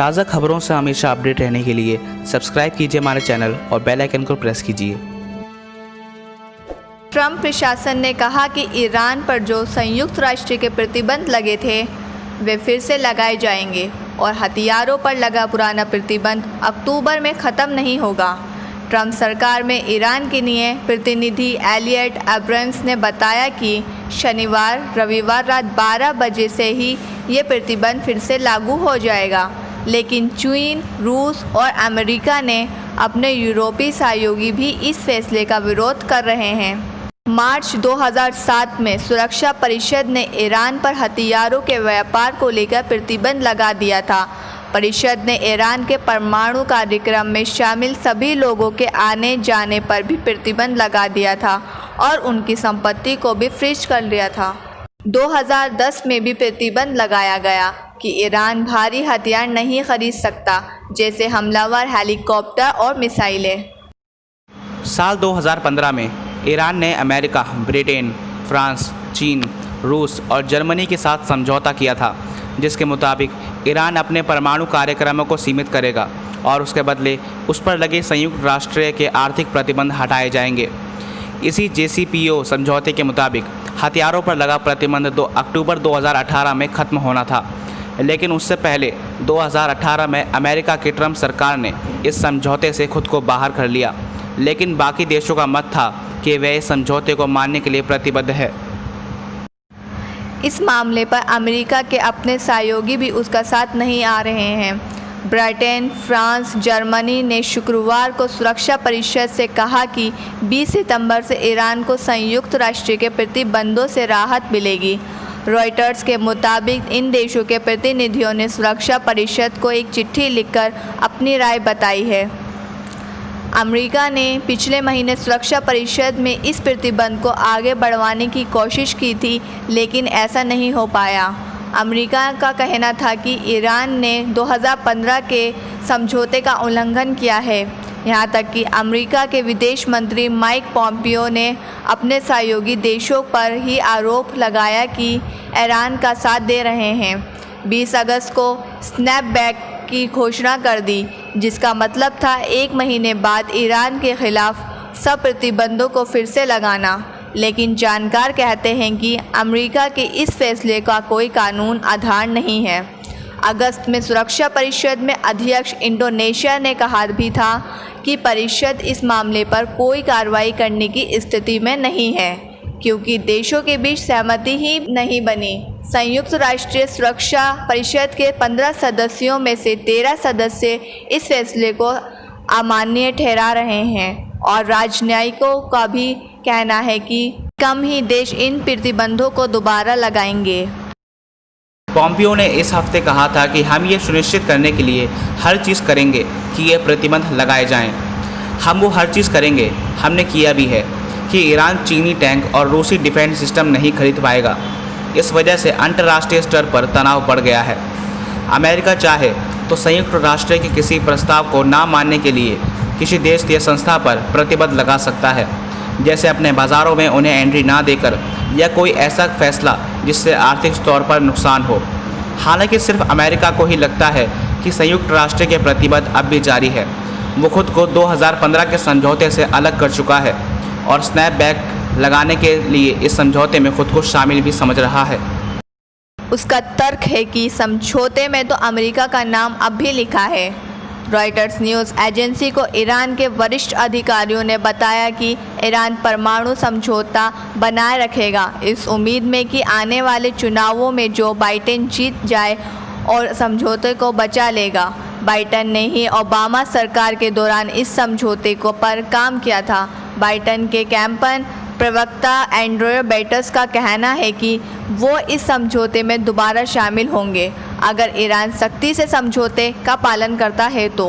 ताज़ा खबरों से हमेशा अपडेट रहने के लिए सब्सक्राइब कीजिए हमारे चैनल और बेल आइकन को प्रेस कीजिए। ट्रंप प्रशासन ने कहा कि ईरान पर जो संयुक्त राष्ट्र के प्रतिबंध लगे थे वे फिर से लगाए जाएंगे और हथियारों पर लगा पुराना प्रतिबंध अक्टूबर में ख़त्म नहीं होगा। ट्रंप सरकार में ईरान के लिए प्रतिनिधि एलियट एब्रम्स ने बताया कि शनिवार रविवार रात 12 बजे से ही ये प्रतिबंध फिर से लागू हो जाएगा, लेकिन चीन, रूस और अमेरिका ने अपने यूरोपीय सहयोगी भी इस फैसले का विरोध कर रहे हैं। मार्च 2007 में सुरक्षा परिषद ने ईरान पर हथियारों के व्यापार को लेकर प्रतिबंध लगा दिया था। परिषद ने ईरान के परमाणु कार्यक्रम में शामिल सभी लोगों के आने जाने पर भी प्रतिबंध लगा दिया था और उनकी संपत्ति को भी फ्रीज कर लिया था। 2010 में भी प्रतिबंध लगाया गया कि ईरान भारी हथियार नहीं खरीद सकता, जैसे हमलावर हेलीकॉप्टर और मिसाइलें। साल 2015 में ईरान ने अमेरिका, ब्रिटेन, फ्रांस, चीन, रूस और जर्मनी के साथ समझौता किया था, जिसके मुताबिक ईरान अपने परमाणु कार्यक्रमों को सीमित करेगा और उसके बदले उस पर लगे संयुक्त राष्ट्र के आर्थिक प्रतिबंध हटाए जाएंगे। इसी JCPOA समझौते के मुताबिक हथियारों पर लगा प्रतिबंध 2 अक्टूबर 2018 में ख़त्म होना था, लेकिन उससे पहले 2018 में अमेरिका की ट्रंप सरकार ने इस समझौते से खुद को बाहर कर लिया, लेकिन बाकी देशों का मत था कि वे इस समझौते को मानने के लिए प्रतिबद्ध है। इस मामले पर अमेरिका के अपने सहयोगी भी उसका साथ नहीं आ रहे हैं। ब्रिटेन, फ्रांस, जर्मनी ने शुक्रवार को सुरक्षा परिषद से कहा कि 20 सितंबर से ईरान को संयुक्त राष्ट्र के प्रतिबंधों से राहत मिलेगी। रॉयटर्स के मुताबिक इन देशों के प्रतिनिधियों ने सुरक्षा परिषद को एक चिट्ठी लिखकर अपनी राय बताई है। अमेरिका ने पिछले महीने सुरक्षा परिषद में इस प्रतिबंध को आगे बढ़ाने की कोशिश की थी, लेकिन ऐसा नहीं हो पाया। अमेरिका का कहना था कि ईरान ने 2015 के समझौते का उल्लंघन किया है। यहाँ तक कि अमेरिका के विदेश मंत्री माइक पॉम्पियो ने अपने सहयोगी देशों पर ही आरोप लगाया कि ईरान का साथ दे रहे हैं। 20 अगस्त को स्नैपबैक की घोषणा कर दी, जिसका मतलब था 1 महीने बाद ईरान के खिलाफ सब प्रतिबंधों को फिर से लगाना। लेकिन जानकार कहते हैं कि अमेरिका के इस फैसले का कोई कानून आधार नहीं है। अगस्त में सुरक्षा परिषद में अध्यक्ष इंडोनेशिया ने कहा भी था कि परिषद इस मामले पर कोई कार्रवाई करने की स्थिति में नहीं है, क्योंकि देशों के बीच सहमति ही नहीं बनी। संयुक्त राष्ट्रीय सुरक्षा परिषद के 15 सदस्यों में से 13 सदस्य इस फैसले को अमान्य ठहरा रहे हैं और राजनयिकों का भी कहना है कि कम ही देश इन प्रतिबंधों को दोबारा लगाएंगे। पॉम्पियो ने इस हफ्ते कहा था कि हम ये सुनिश्चित करने के लिए हर चीज़ करेंगे कि ये प्रतिबंध लगाए जाएं। हम वो हर चीज़ करेंगे, हमने किया भी है, कि ईरान चीनी टैंक और रूसी डिफेंस सिस्टम नहीं खरीद पाएगा। इस वजह से अंतर्राष्ट्रीय स्तर पर तनाव बढ़ गया है। अमेरिका चाहे तो संयुक्त राष्ट्र के किसी प्रस्ताव को ना मानने के लिए किसी देश या संस्था पर प्रतिबंध लगा सकता है, जैसे अपने बाज़ारों में उन्हें एंट्री ना देकर या कोई ऐसा फैसला जिससे आर्थिक तौर पर नुकसान हो। हालांकि सिर्फ अमेरिका को ही लगता है कि संयुक्त राष्ट्र के प्रतिबंध अब भी जारी है। वो खुद को 2015 के समझौते से अलग कर चुका है और स्नैपबैक लगाने के लिए इस समझौते में खुद को शामिल भी समझ रहा है। उसका तर्क है कि समझौते में तो अमेरिका का नाम अब भी लिखा है। रॉयटर्स न्यूज़ एजेंसी को ईरान के वरिष्ठ अधिकारियों ने बताया कि ईरान परमाणु समझौता बनाए रखेगा, इस उम्मीद में कि आने वाले चुनावों में जो बाइडेन जीत जाए और समझौते को बचा लेगा। बाइडेन ने ही ओबामा सरकार के दौरान इस समझौते को पर काम किया था। बाइडेन के कैंपेन प्रवक्ता एंड्रयू बेटस का कहना है कि वो इस समझौते में दोबारा शामिल होंगे अगर ईरान सख्ती से समझौते का पालन करता है तो।